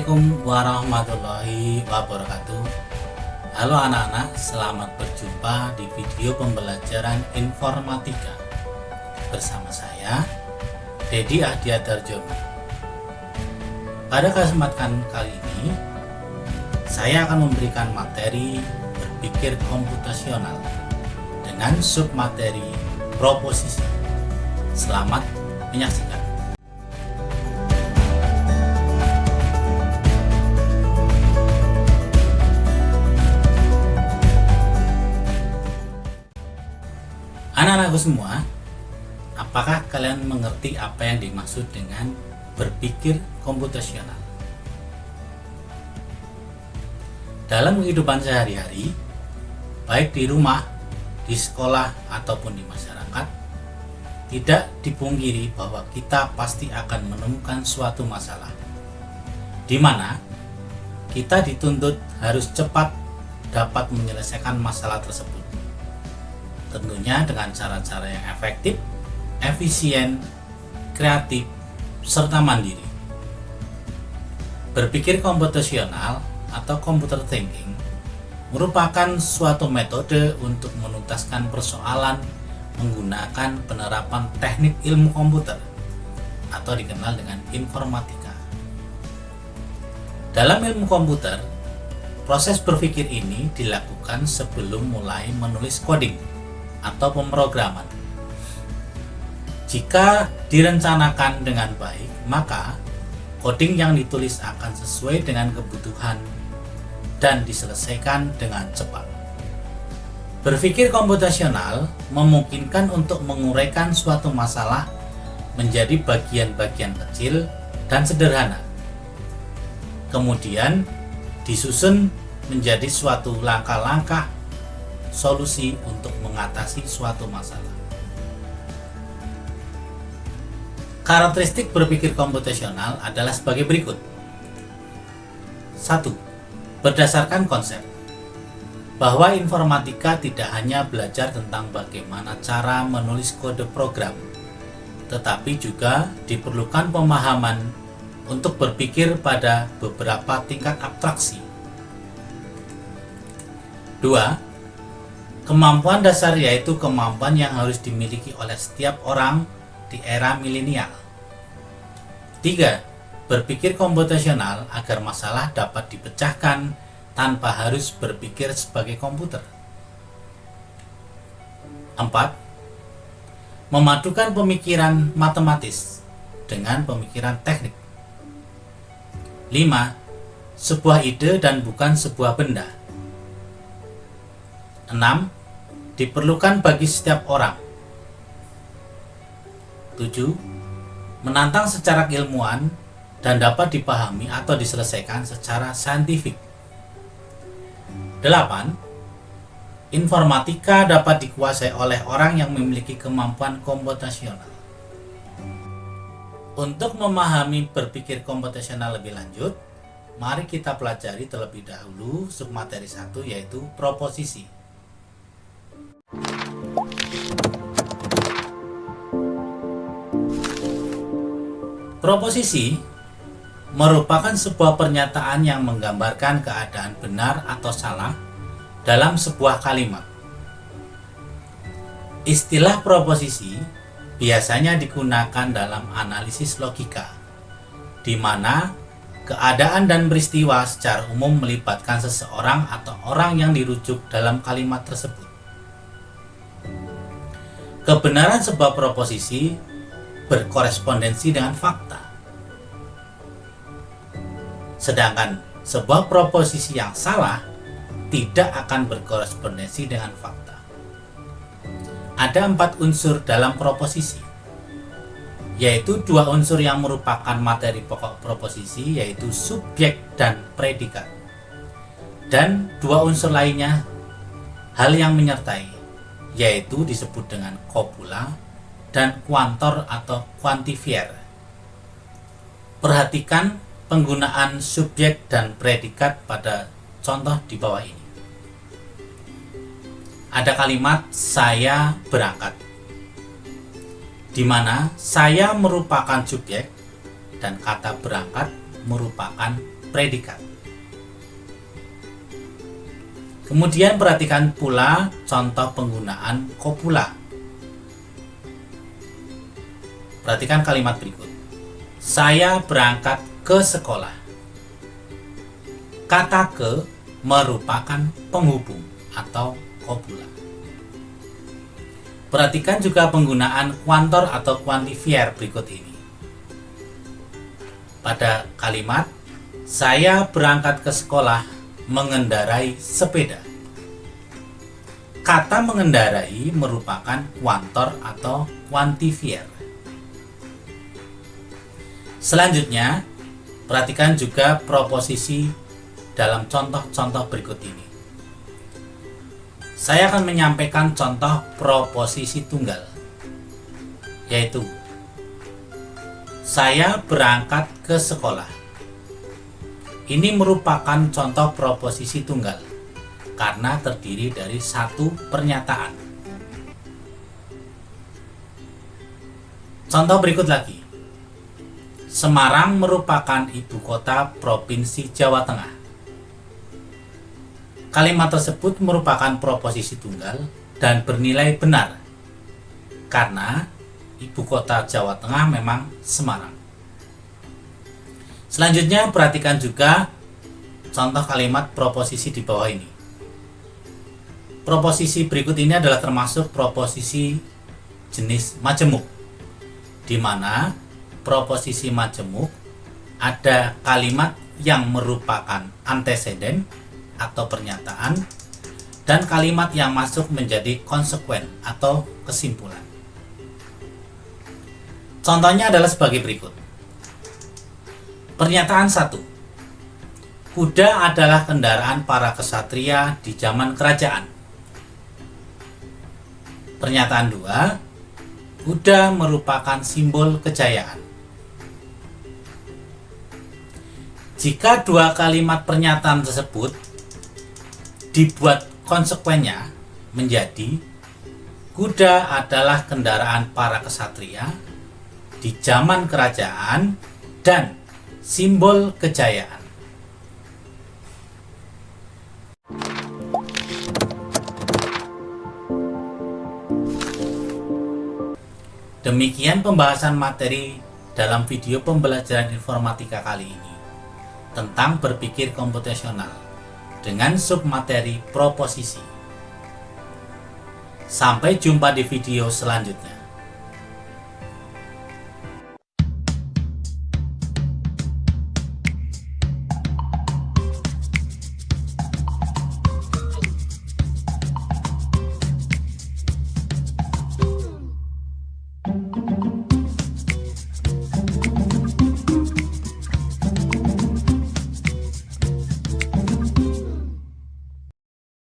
Assalamualaikum warahmatullahi wabarakatuh. Halo anak-anak, selamat berjumpa di video pembelajaran informatika bersama saya Dedi Ahdiadarjono. Pada kesempatan kali ini saya akan memberikan materi berpikir komputasional dengan submateri proposisi. Selamat menyaksikan. Anak-anakku semua, apakah kalian mengerti apa yang dimaksud dengan berpikir komputasional? Dalam kehidupan sehari-hari, baik di rumah, di sekolah, ataupun di masyarakat, tidak dipungkiri bahwa kita pasti akan menemukan suatu masalah, di mana kita dituntut harus cepat dapat menyelesaikan masalah tersebut. Tentunya dengan cara-cara yang efektif, efisien, kreatif, serta mandiri. Berpikir komputasional atau computer thinking merupakan suatu metode untuk menuntaskan persoalan menggunakan penerapan teknik ilmu komputer atau dikenal dengan informatika. Dalam ilmu komputer, proses berpikir ini dilakukan sebelum mulai menulis coding atau pemrograman. Jika direncanakan dengan baik, maka coding yang ditulis akan sesuai dengan kebutuhan dan diselesaikan dengan cepat. Berpikir komputasional memungkinkan untuk menguraikan suatu masalah menjadi bagian-bagian kecil dan sederhana. Kemudian disusun menjadi suatu langkah-langkah solusi untuk mengatasi suatu masalah. Karakteristik berpikir komputasional adalah sebagai berikut. 1. Berdasarkan konsep bahwa informatika tidak hanya belajar tentang bagaimana cara menulis kode program, tetapi juga diperlukan pemahaman untuk berpikir pada beberapa tingkat abstraksi. 2. Kemampuan dasar yaitu kemampuan yang harus dimiliki oleh setiap orang di era milenial. 3. Berpikir komputasional agar masalah dapat dipecahkan tanpa harus berpikir sebagai komputer. 4. Memadukan pemikiran matematis dengan pemikiran teknik. 5. Sebuah ide dan bukan sebuah benda. 6. Diperlukan bagi setiap orang. 7. Menantang secara ilmuwan dan dapat dipahami atau diselesaikan secara saintifik. 8. Informatika dapat dikuasai oleh orang yang memiliki kemampuan komputasional. Untuk memahami berpikir komputasional lebih lanjut, mari kita pelajari terlebih dahulu submateri 1 yaitu proposisi. Proposisi merupakan sebuah pernyataan yang menggambarkan keadaan benar atau salah dalam sebuah kalimat. Istilah proposisi biasanya digunakan dalam analisis logika, di mana keadaan dan peristiwa secara umum melibatkan seseorang atau orang yang dirujuk dalam kalimat tersebut. Kebenaran sebuah proposisi berkorespondensi dengan fakta. Sedangkan sebuah proposisi yang salah tidak akan berkorespondensi dengan fakta. Ada 4 unsur dalam proposisi, yaitu 2 unsur yang merupakan materi pokok proposisi, yaitu subjek dan predikat, dan 2 unsur lainnya hal yang menyertai, yaitu disebut dengan kopula dan kuantor atau kuantifier. Perhatikan penggunaan subjek dan predikat pada contoh di bawah ini. Ada kalimat saya berangkat, di mana saya merupakan subjek dan kata berangkat merupakan predikat. Kemudian perhatikan pula contoh penggunaan copula. Perhatikan kalimat berikut. Saya berangkat ke sekolah. Kata ke merupakan penghubung atau copula. Perhatikan juga penggunaan kuantor atau kuantifier berikut ini. Pada kalimat, saya berangkat ke sekolah mengendarai sepeda. Kata mengendarai merupakan kuantor atau kuantifier. Selanjutnya, perhatikan juga proposisi dalam contoh-contoh berikut ini. Saya akan menyampaikan contoh proposisi tunggal, yaitu saya berangkat ke sekolah. Ini merupakan contoh proposisi tunggal karena terdiri dari satu pernyataan. Contoh berikut lagi. Semarang merupakan ibu kota Provinsi Jawa Tengah. Kalimat tersebut merupakan proposisi tunggal dan bernilai benar karena ibu kota Jawa Tengah memang Semarang. Selanjutnya perhatikan juga contoh kalimat proposisi di bawah ini. Proposisi berikut ini adalah termasuk proposisi jenis majemuk, di mana proposisi majemuk ada kalimat yang merupakan anteseden atau pernyataan dan kalimat yang masuk menjadi konsekuen atau kesimpulan. Contohnya adalah sebagai berikut. Pernyataan 1. Kuda adalah kendaraan para kesatria di zaman kerajaan. Pernyataan 2. Kuda merupakan simbol kejayaan. Jika dua kalimat pernyataan tersebut dibuat konsekuennya menjadi kuda adalah kendaraan para kesatria di zaman kerajaan dan simbol kejayaan. Demikian pembahasan materi dalam video pembelajaran informatika kali ini tentang berpikir komputasional dengan submateri proposisi. Sampai jumpa di video selanjutnya.